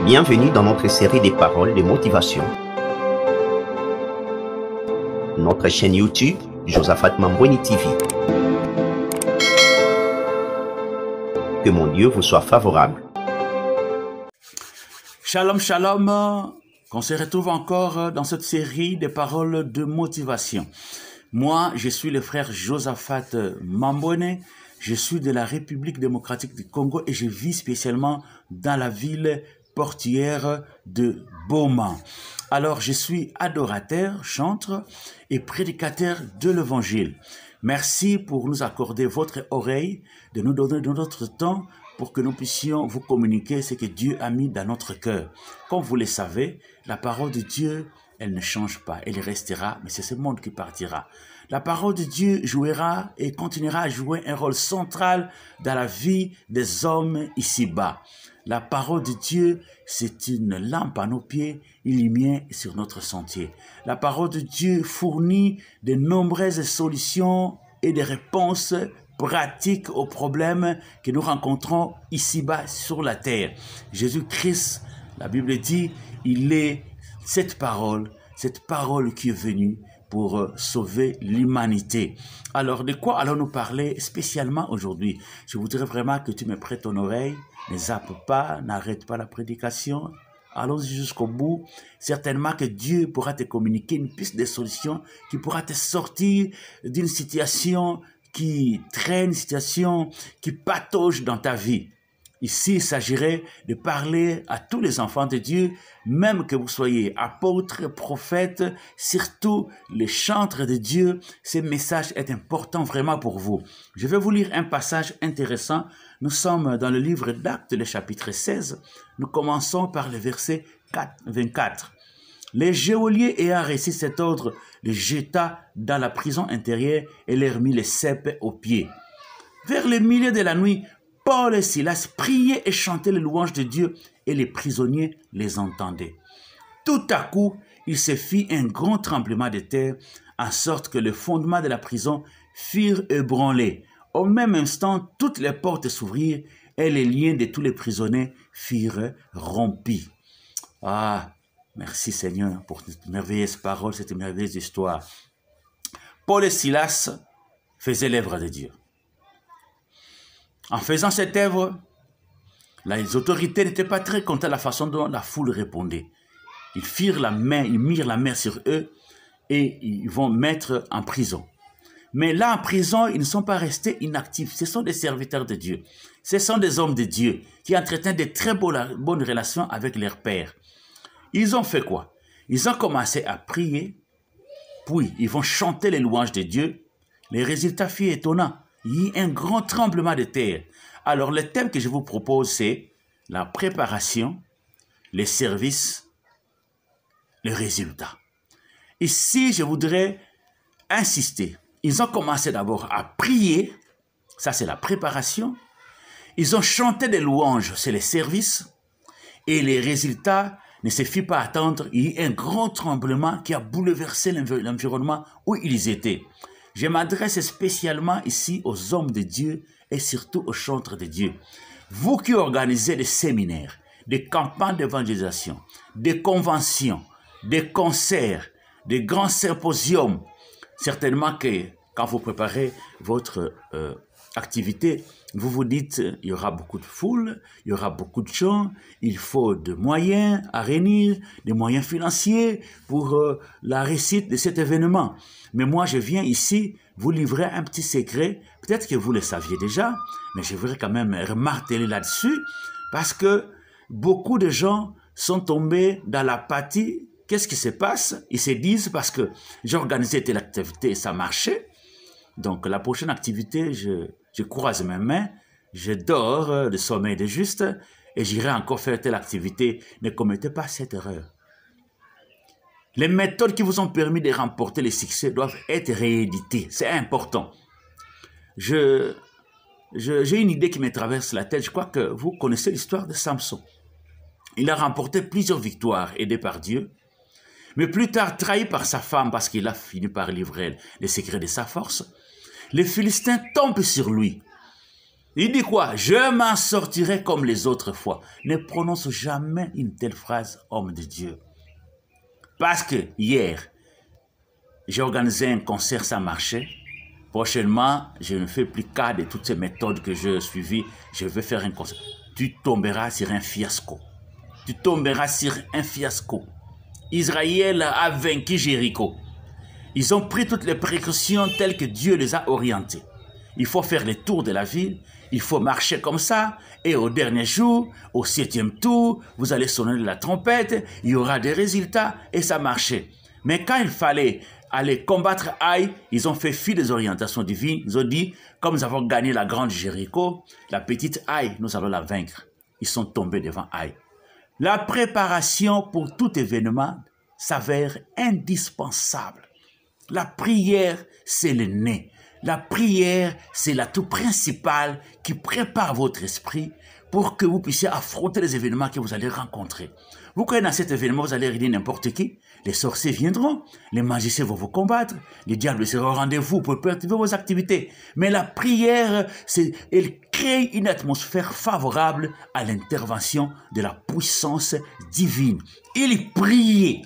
Bienvenue dans notre série des paroles de motivation. Notre chaîne YouTube, Josaphat Mambweni TV. Que mon Dieu vous soit favorable. Shalom, shalom. On se retrouve encore dans cette série des paroles de motivation. Moi, je suis le frère Josaphat Mambweni. Je suis de la République démocratique du Congo et je vis spécialement dans la ville portuaire de Boma. Alors, je suis adorateur, chanteur et prédicateur de l'Évangile. Merci pour nous accorder votre oreille, de nous donner de notre temps pour que nous puissions vous communiquer ce que Dieu a mis dans notre cœur. Comme vous le savez, la parole de Dieu, elle ne change pas, elle restera, mais c'est ce monde qui partira. La parole de Dieu jouera et continuera à jouer un rôle central dans la vie des hommes ici-bas. La parole de Dieu, c'est une lampe à nos pieds, une lumière sur notre sentier. La parole de Dieu fournit de nombreuses solutions et des réponses pratiques aux problèmes que nous rencontrons ici-bas sur la terre. Jésus-Christ, la Bible dit, il est cette parole qui est venue pour sauver l'humanité. Alors, de quoi allons-nous parler spécialement aujourd'hui? Je voudrais vraiment que tu me prêtes ton oreille, ne zappe pas, n'arrête pas la prédication. Allons-y jusqu'au bout. Certainement que Dieu pourra te communiquer une piste de solution qui pourra te sortir d'une situation qui traîne, une situation qui patauge dans ta vie. Ici, il s'agirait de parler à tous les enfants de Dieu, même que vous soyez apôtres, prophètes, surtout les chantres de Dieu. Ce message est important vraiment pour vous. Je vais vous lire un passage intéressant. Nous sommes dans le livre d'Actes, le chapitre 16. Nous commençons par le verset 24. Les geôliers ayant reçu cet ordre, les jeta dans la prison intérieure et leur mit les cèpes aux pieds. Vers le milieu de la nuit, Paul et Silas priaient et chantaient les louanges de Dieu et les prisonniers les entendaient. Tout à coup, il se fit un grand tremblement de terre, en sorte que les fondements de la prison furent ébranlés. Au même instant, toutes les portes s'ouvrirent et les liens de tous les prisonniers furent rompus. Ah, merci Seigneur pour cette merveilleuse parole, cette merveilleuse histoire. Paul et Silas faisaient l'œuvre de Dieu. En faisant cette œuvre, les autorités n'étaient pas très contentes de la façon dont la foule répondait. Ils mirent la main sur eux et ils vont mettre en prison. Mais là, en prison, ils ne sont pas restés inactifs. Ce sont des serviteurs de Dieu. Ce sont des hommes de Dieu qui entretiennent de très bonnes relations avec leur Père. Ils ont fait quoi? Ils ont commencé à prier, puis ils vont chanter les louanges de Dieu. Les résultats furent étonnants. Il y a eu un grand tremblement de terre. Alors, le thème que je vous propose, c'est la préparation, les services, les résultats. Ici, je voudrais insister. Ils ont commencé d'abord à prier. Ça, c'est la préparation. Ils ont chanté des louanges, c'est les services. Et les résultats ne se firent pas attendre. Il y a eu un grand tremblement qui a bouleversé l'environnement où ils étaient. Je m'adresse spécialement ici aux hommes de Dieu et surtout aux chantres de Dieu. Vous qui organisez des séminaires, des campagnes d'évangélisation, des conventions, des concerts, des grands symposiums, certainement que quand vous préparez votre activité, vous vous dites, il y aura beaucoup de foule, il y aura beaucoup de gens, il faut des moyens à réunir, des moyens financiers pour la réussite de cet événement. Mais moi, je viens ici vous livrer un petit secret, peut-être que vous le saviez déjà, mais je voudrais quand même remarteler là-dessus, parce que beaucoup de gens sont tombés dans l'apathie. Qu'est-ce qui se passe? Ils se disent, parce que j'ai organisé telle activité et ça marchait, donc la prochaine activité, je croise mes mains, je dors le sommeil de juste et j'irai encore faire telle activité. Ne commettez pas cette erreur. Les méthodes qui vous ont permis de remporter les succès doivent être rééditées. C'est important. J'ai une idée qui me traverse la tête. Je crois que vous connaissez l'histoire de Samson. Il a remporté plusieurs victoires aidé par Dieu, mais plus tard trahi par sa femme parce qu'il a fini par livrer les secrets de sa force. Les Philistins tombent sur lui. Il dit quoi? Je m'en sortirai comme les autres fois. Ne prononce jamais une telle phrase, homme de Dieu. Parce que hier, j'ai organisé un concert, ça marchait. Prochainement, je ne fais plus cas de toutes ces méthodes que j'ai suivies. Je vais faire un concert. Tu tomberas sur un fiasco. Tu tomberas sur un fiasco. Israël a vaincu Jéricho. Ils ont pris toutes les précautions telles que Dieu les a orientés. Il faut faire le tour de la ville, il faut marcher comme ça, et au dernier jour, au 7e tour, vous allez sonner de la trompette, il y aura des résultats, et ça marchait. Mais quand il fallait aller combattre Aïe, ils ont fait fi des orientations divines, ils ont dit, comme nous avons gagné la grande Jéricho, la petite Aïe, nous allons la vaincre. Ils sont tombés devant Aïe. La préparation pour tout événement s'avère indispensable. La prière, c'est le nez. La prière, c'est l'atout principal qui prépare votre esprit pour que vous puissiez affronter les événements que vous allez rencontrer. Vous croyez dans cet événement, vous allez réunir n'importe qui. Les sorciers viendront, les magiciens vont vous combattre, les diables seront au rendez-vous pour perturber vos activités. Mais la prière, elle crée une atmosphère favorable à l'intervention de la puissance divine. Ils priaient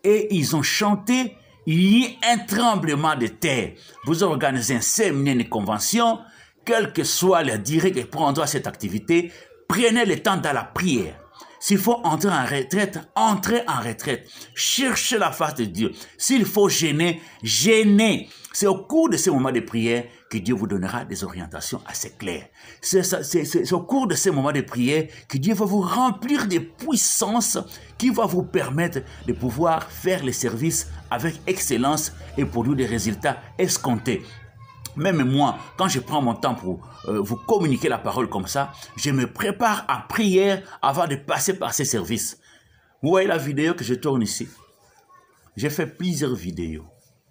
et ils ont chanté. Il y a un tremblement de terre. Vous organisez un séminaire, une convention, quelle que soit la durée que prendra cette activité, prenez le temps dans la prière. S'il faut entrer en retraite, entrez en retraite. Cherchez la face de Dieu. S'il faut gêner, gênez. C'est au cours de ces moments de prière que Dieu vous donnera des orientations assez claires. C'est au cours de ces moments de prière que Dieu va vous remplir de puissance qui va vous permettre de pouvoir faire les services avec excellence et produire des résultats escomptés. Même moi, quand je prends mon temps pour vous communiquer la parole comme ça, je me prépare à prière avant de passer par ces services. Vous voyez la vidéo que je tourne ici? J'ai fait plusieurs vidéos.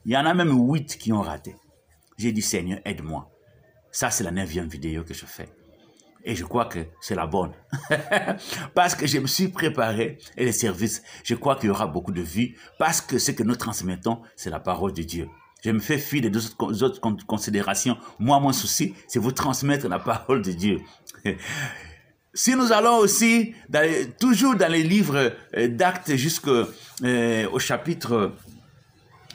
Il y en a même 8 qui ont raté. J'ai dit, Seigneur, aide-moi. Ça, c'est la 9e vidéo que je fais. Et je crois que c'est la bonne. Parce que je me suis préparé et les services, je crois qu'il y aura beaucoup de vues. Parce que ce que nous transmettons, c'est la parole de Dieu. Je me fais fi des autres considérations. Moi, mon souci, c'est vous transmettre la parole de Dieu. Si nous allons aussi, toujours dans les livres d'Actes jusqu'au chapitre,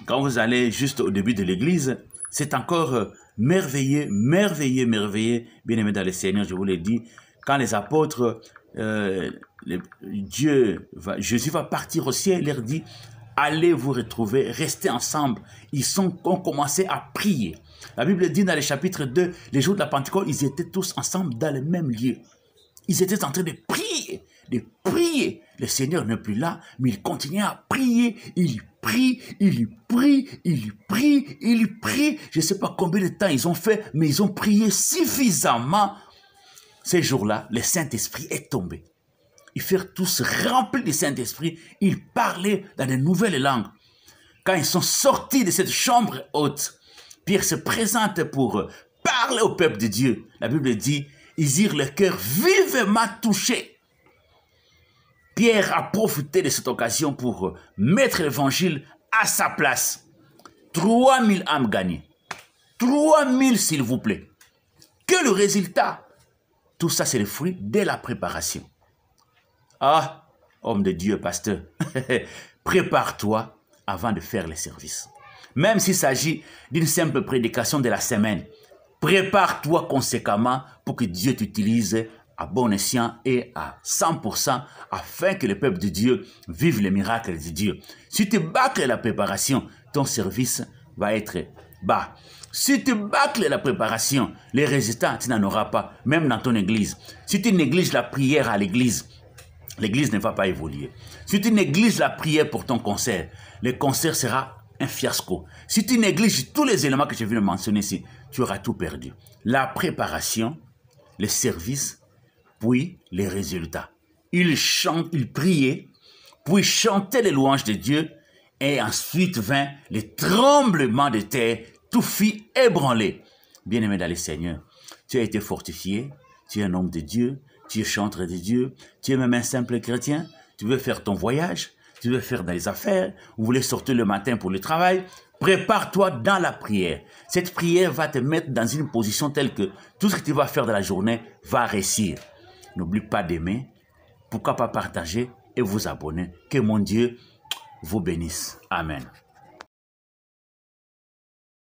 quand vous allez juste au début de l'Église, c'est encore merveilleux, merveilleux, merveilleux, bien-aimés dans le Seigneur, je vous l'ai dit, quand les apôtres, Jésus va partir au ciel, il leur dit, allez vous retrouver, restez ensemble. Ils ont commencé à prier. La Bible dit dans le chapitre 2, les jours de la Pentecôte, ils étaient tous ensemble dans le même lieu. Ils étaient en train de prier, de prier. Le Seigneur n'est plus là, mais il continue à prier. Il prie, il prie, il prie, il prie. Je ne sais pas combien de temps ils ont fait, mais ils ont prié suffisamment. Ces jours-là, le Saint-Esprit est tombé. Ils furent tous remplis du Saint-Esprit. Ils parlaient dans de nouvelles langues. Quand ils sont sortis de cette chambre haute, Pierre se présente pour parler au peuple de Dieu. La Bible dit, ils eurent le cœur vivement touché. Pierre a profité de cette occasion pour mettre l'évangile à sa place. 3000 âmes gagnées. 3000 s'il vous plaît. Que le résultat? Tout ça c'est le fruit de la préparation. Ah, homme de Dieu, pasteur, prépare-toi avant de faire les services. Même s'il s'agit d'une simple prédication de la semaine, prépare-toi conséquemment pour que Dieu t'utilise à bon escient et à 100% afin que le peuple de Dieu vive les miracles de Dieu. Si tu bâcles la préparation, ton service va être bas. Si tu bâcles la préparation, les résultats, tu n'en auras pas, même dans ton église. Si tu négliges la prière à l'église, l'église ne va pas évoluer. Si tu négliges la prière pour ton concert, le concert sera un fiasco. Si tu négliges tous les éléments que je viens de mentionner ici, tu auras tout perdu. La préparation, le service, puis les résultats. Ils priaient, puis chantaient les louanges de Dieu, et ensuite vint le tremblement de terre, tout fit ébranler. Bien-aimé dans le Seigneur, tu as été fortifié, tu es un homme de Dieu, tu es chanteur de Dieu, tu es même un simple chrétien, tu veux faire ton voyage, tu veux faire des affaires, vous voulez sortir le matin pour le travail, Prépare-toi dans la prière. Cette prière va te mettre dans une position telle que tout ce que tu vas faire dans la journée va réussir. N'oublie pas d'aimer. Pourquoi pas partager et vous abonner. Que mon Dieu vous bénisse. Amen.